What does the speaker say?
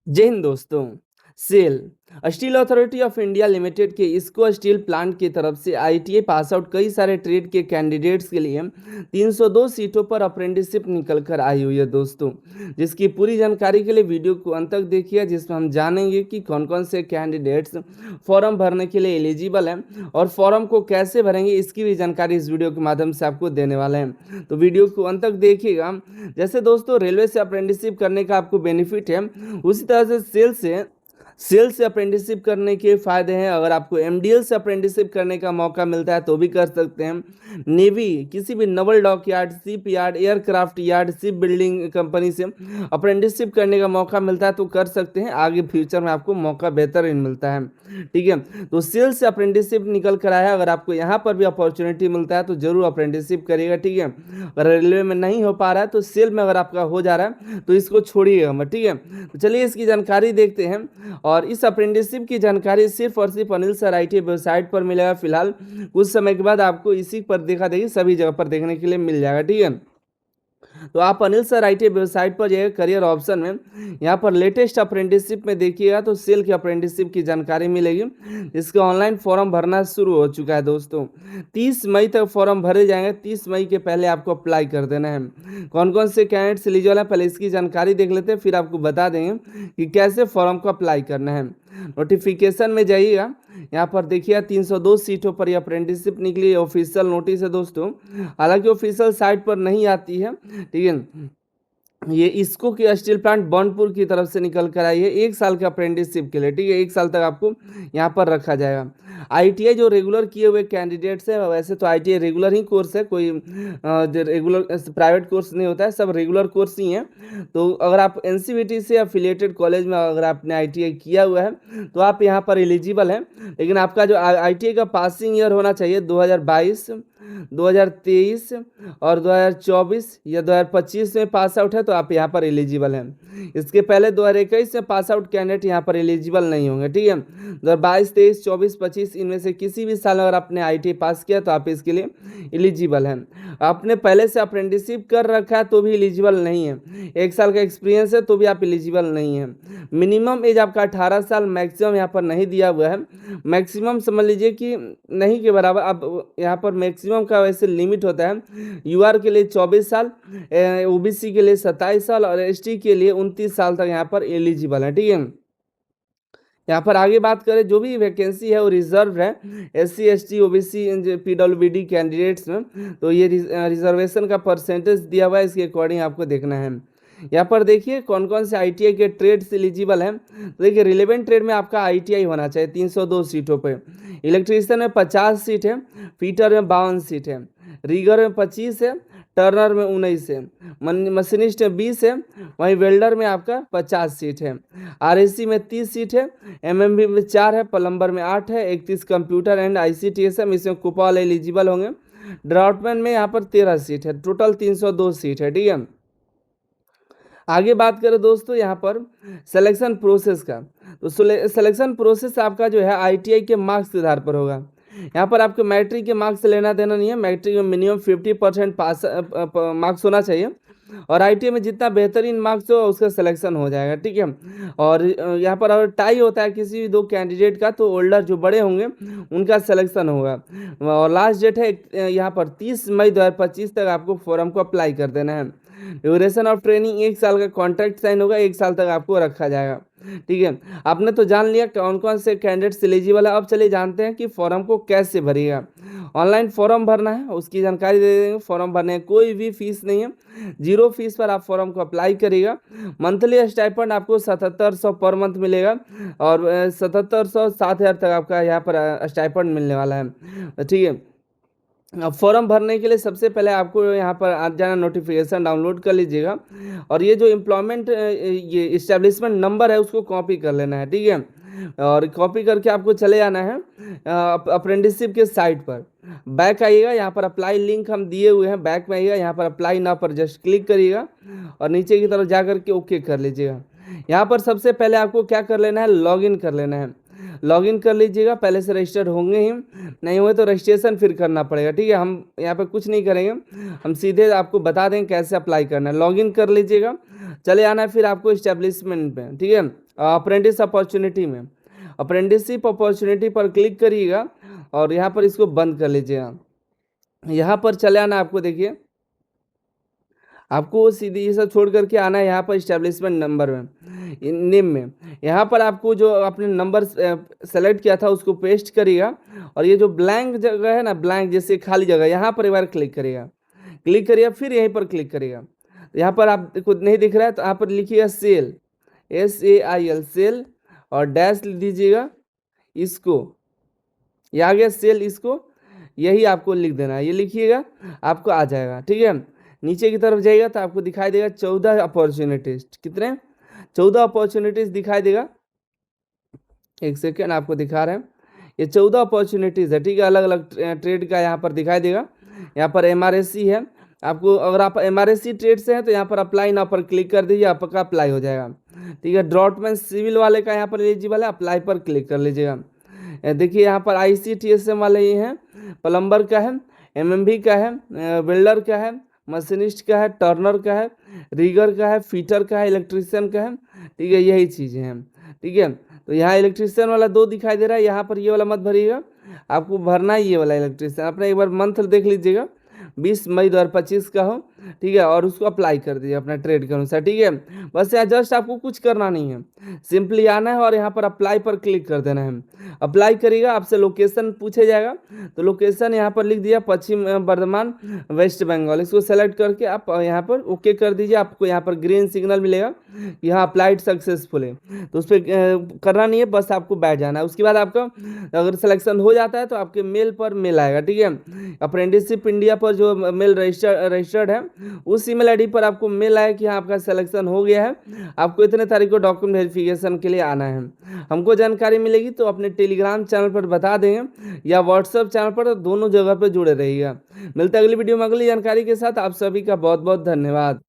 जय हिंद दोस्तों। SAIL steel authority of India limited के इसको स्टील प्लांट की तरफ से आईटीआई पास आउट कई सारे ट्रेड के कैंडिडेट्स के लिए 302 सीटों पर अप्रेंटिसशिप निकल कर आई हुई है दोस्तों। जिसकी पूरी जानकारी के लिए वीडियो को अंत तक देखिए, जिसमें हम जानेंगे कि कौन कौन से कैंडिडेट्स फॉर्म भरने के लिए एलिजिबल हैं और फॉर्म को कैसे भरेंगे, इसकी भी जानकारी इस वीडियो के माध्यम से आपको देने वाले हैं। तो वीडियो को अंत तक देखिएगा। जैसे दोस्तों रेलवे से अप्रेंटिसशिप करने का आपको बेनिफिट है, उसी तरह से सेल से अप्रेंटिसशिप करने के फ़ायदे हैं। अगर आपको एमडीएल से अप्रेंटिसशिप करने का मौका मिलता है तो भी कर सकते हैं। नेवी किसी भी naval dockyard, shipyard, aircraft yard, shipbuilding company से अप्रेंटिसशिप करने का मौका मिलता है तो कर सकते हैं। आगे फ्यूचर में आपको मौका बेहतर मिलता है, ठीक है। तो सेल से अप्रेंटिसशिप निकल कर आया, अगर आपको यहाँ पर भी अपॉर्चुनिटी मिलता है तो जरूर अप्रेंटिसशिप करिएगा, ठीक है। अगर रेलवे में नहीं हो पा रहा है तो सेल में अगर आपका हो जा रहा है तो इसको छोड़िएगा मत, ठीक है। तो चलिए इसकी जानकारी देखते हैं। और इस अप्रेंटिसशिप की जानकारी सिर्फ और सिर्फ अनिल सर आईटी वेबसाइट पर मिलेगा। फिलहाल कुछ समय के बाद आपको इसी पर देखा देखी सभी जगह पर देखने के लिए मिल जाएगा, ठीक है। तो आप अनिल सर आईटी वेबसाइट पर जाइए, करियर ऑप्शन में यहाँ पर लेटेस्ट अप्रेंटिसशिप में देखिएगा तो सेल की अप्रेंटिसशिप की जानकारी मिलेगी। इसका ऑनलाइन फॉर्म भरना शुरू हो चुका है दोस्तों। 30 मई तक फॉर्म भरे जाएंगे। 30 मई के पहले आपको अप्लाई कर देना है। कौन कौन से कैंडिडेट्स एलिजिबल है पहले इसकी जानकारी देख लेते हैं, फिर आपको बता देंगे कि कैसे फॉर्म को अप्लाई करना है। नोटिफिकेशन में जाइएगा, यहाँ पर देखिए 302 सीटों पर यह अप्रेंटिसशिप निकली। ऑफिशियल नोटिस है दोस्तों, हालांकि ऑफिशियल साइट पर नहीं आती है, ठीक है। ये इसको की स्टील प्लांट बर्नपुर की तरफ से निकल कर आई है 1 साल के अप्रेंटिसशिप के लिए, ठीक है। 1 साल तक आपको यहाँ पर रखा जाएगा। आईटीआई जो रेगुलर किए हुए कैंडिडेट्स हैं, वैसे तो आईटीआई रेगुलर ही कोर्स है, कोई रेगुलर प्राइवेट कोर्स नहीं होता है, सब रेगुलर कोर्स ही है। तो अगर आप एनसीवीटी से अफिलिएटेड कॉलेज में अगर आपने आईटीआई किया हुआ है तो आप यहाँ पर एलिजिबल हैं। लेकिन आपका जो आईटीआई का पासिंग ईयर होना चाहिए 2022, 2023 और 2024 या 2025 में पास आउट है तो आप यहाँ पर एलिजिबल हैं। इसके पहले 2021 में पास आउट कैंडिडेट यहाँ पर एलिजिबल नहीं होंगे, ठीक है। 2022, 23, 24, 25 इनमें से किसी भी साल अगर आपने आईटी पास किया तो आप इसके लिए एलिजिबल हैं। आपने पहले से अप्रेंटिसशिप कर रखा है तो भी एलिजिबल नहीं है। 1 साल का एक्सपीरियंस है तो भी आप एलिजिबल नहीं है। मिनिमम एज आपका 18 साल, मैक्सिमम यहाँ पर नहीं दिया हुआ है। मैक्सिमम समझ लीजिए कि नहीं के बराबर। अब यहाँ पर मैक्सिमम का वैसे लिमिट होता है। यूआर के लिए 24 साल, ओबीसी के लिए 27 साल और एसटी के लिए 29 साल तक यहाँ पर एलिजिबल है, ठीक है। यहाँ पर आगे बात करें, जो भी वैकेंसी है वो रिजर्व है SC, ST, OBC, PWBD candidates में। तो ये रिजर्वेशन का परसेंटेज दिया हुआ है, इसके अकॉर्डिंग आपको देखना है। यहाँ पर देखिए कौन कौन से आईटीआई के ट्रेड्स एलिजिबल हैं। तो देखिए रिलेवेंट ट्रेड में आपका आईटीआई होना चाहिए 302 सीटों पे। इलेक्ट्रीशियन में 50 सीट है, फीटर में 52 सीट है, रीगर में 25 है, टर्नर में 19 है, मशीनिस्ट में 20 है, वहीं वेल्डर में आपका 50 सीट है, आरएसी में 30 सीट है, एमएमबी में 4 है, प्लम्बर में 8 है, 31 कंप्यूटर एंड आईसीटीएसएम इसमें कुपा वाले एलिजिबल होंगे। ड्राफ्टमैन में यहाँ पर 13 सीट है, टोटल 302 सीट है, ठीक है। आगे बात करें दोस्तों यहाँ पर सिलेक्शन प्रोसेस का, तो सिलेक्शन प्रोसेस आपका जो है आईटीआई के मार्क्स के आधार पर होगा। यहाँ पर आपको मैट्रिक के मार्क्स से लेना देना नहीं है। मैट्रिक में मिनिमम 50% पास मार्क्स होना चाहिए और आईटीआई में जितना बेहतरीन मार्क्स हो उसका सिलेक्शन हो जाएगा, ठीक है। और यहाँ पर अगर टाई होता है किसी भी दो कैंडिडेट का तो ओल्डर जो बड़े होंगे उनका सिलेक्शन होगा। और लास्ट डेट है यहाँ पर 30 मई 2025 तक आपको फॉर्म को अप्लाई कर देना है। ड्यूरेशन ऑफ ट्रेनिंग 1 साल का कॉन्ट्रैक्ट साइन होगा, 1 साल तक आपको रखा जाएगा, ठीक है। आपने तो जान लिया कौन कौन से कैंडिडेट्स एलिजिबल है। अब चलिए जानते हैं कि फॉर्म को कैसे भरिएगा। ऑनलाइन फॉर्म भरना है, उसकी जानकारी दे देंगे। फॉर्म भरने में कोई भी फीस नहीं है, 0 फीस पर आप फॉर्म को अप्लाई करिएगा। मंथली स्टाइपेंड आपको 7700 पर मंथ मिलेगा और 7700 7,000 तक आपका यहाँ पर स्टाइपेंड मिलने वाला है, ठीक है। फॉर्म भरने के लिए सबसे पहले आपको यहाँ पर आ जाना, नोटिफिकेशन डाउनलोड कर लीजिएगा और ये जो एम्प्लॉयमेंट ये इस्टेब्लिशमेंट नंबर है उसको कॉपी कर लेना है, ठीक है। और कॉपी करके आपको चले आना है अप्रेंटिसशिप के साइट पर। बैक आइएगा, यहाँ पर अप्लाई लिंक हम दिए हुए हैं, बैक में आइएगा, यहाँ पर अप्लाई नाउ पर जस्ट क्लिक करिएगा और नीचे की तरफ जा करके ओके कर लीजिएगा। यहाँ पर सबसे पहले आपको क्या कर लेना है, लॉगिन कर लेना है। लॉगिन कर लीजिएगा, पहले से रजिस्टर्ड होंगे ही, नहीं हुए तो रजिस्ट्रेशन फिर करना पड़ेगा, ठीक है। हम यहाँ पे कुछ नहीं करेंगे, हम सीधे आपको बता देंगे कैसे अप्लाई करना है। लॉगिन कर लीजिएगा, चले आना है फिर आपको इस्टेब्लिशमेंट में, ठीक है। अप्रेंटिस अपॉर्चुनिटी में, अप्रेंटिसशिप अपॉर्चुनिटी पर क्लिक करिएगा और यहाँ पर इसको बंद कर लीजिएगा। यहाँ पर चले आना आपको, देखिए आपको सीधी ये सब छोड़ करके आना है यहाँ पर इस्टेब्लिशमेंट नंबर में, नेम में। यहाँ पर आपको जो आपने नंबर सेलेक्ट किया था उसको पेस्ट करिएगा और ये जो ब्लैंक जगह है ना, ब्लैंक जैसे खाली जगह, यहाँ पर एक बार क्लिक करिएगा, क्लिक करिएगा फिर यहीं पर क्लिक करिएगा। यहाँ पर आपको नहीं दिख रहा है तो यहाँ पर लिखिएगा सेल, SAIL सेल और डैश दीजिएगा इसको, ये आ गया सेल, इसको यही आपको लिख देना है, ये लिखिएगा आपको आ जाएगा। ठीक है, नीचे की तरफ जाइएगा तो आपको दिखाई देगा 14 अपॉर्चुनिटीज, कितने 14 अपॉर्चुनिटीज दिखाई देगा। एक सेकेंड आपको दिखा रहे हैं, ये 14 अपॉर्चुनिटीज़ है। ठीक है, अलग अलग ट्रेड का यहाँ पर दिखाई देगा। यहाँ पर MRSC है, आपको अगर आप MRSC ट्रेड से हैं तो यहाँ पर अप्लाई नाउ पर क्लिक कर दीजिए, आपका अप्लाई हो जाएगा। ठीक है, ड्रॉटमैन सिविल वाले का यहाँ पर एलिजिबल है, अप्लाई पर क्लिक कर लीजिएगा। देखिए यहाँ पर ICTSM वाले ये हैं, प्लम्बर का है, MMB का है, वेल्डर का है, मशीनिस्ट का है, टर्नर का है, रिगर का है, फिटर का है, इलेक्ट्रीशियन का है। ठीक है, यही चीज़ें हैं। ठीक है, तो यहाँ इलेक्ट्रीशियन वाला 2 दिखाई दे रहा है, यहाँ पर ये वाला मत भरिएगा, आपको भरना ही ये वाला इलेक्ट्रीशियन। अपना एक बार मंथ देख लीजिएगा, 20 मई 2025 का हो। ठीक है, और उसको अप्लाई कर दीजिए अपना ट्रेड के अनुसार। ठीक है, बस यहाँ जस्ट आपको कुछ करना नहीं है, सिंपली आना है और यहाँ पर अप्लाई पर क्लिक कर देना है। अप्लाई करिएगा, आपसे लोकेशन पूछे जाएगा, तो लोकेशन यहाँ पर लिख दिया पश्चिम बर्धमान वेस्ट बंगाल, इसको सेलेक्ट करके आप यहाँ पर ओके कर दीजिए। आपको यहाँ पर ग्रीन सिग्नल मिलेगा, यहाँ अप्लाइड सक्सेसफुल है, तो उस पर करना नहीं है, बस आपको बैठ जाना है। उसके बाद आपका अगर सिलेक्शन हो जाता है तो आपके मेल पर मेल आएगा। ठीक है, अप्रेंटिसशिप इंडिया पर जो मेल रजिस्टर्ड है उस ईमेल आईडी पर आपको मेल आया कि हाँ आपका सिलेक्शन हो गया है, आपको इतने तारीख को डॉक्यूमेंट वेरिफिकेशन के लिए आना है। हमको जानकारी मिलेगी तो अपने टेलीग्राम चैनल पर बता देंगे या व्हाट्सएप चैनल पर, दोनों जगह पर जुड़े रहिएगा। मिलते हैं अगली वीडियो में अगली जानकारी के साथ। आप सभी का बहुत बहुत धन्यवाद।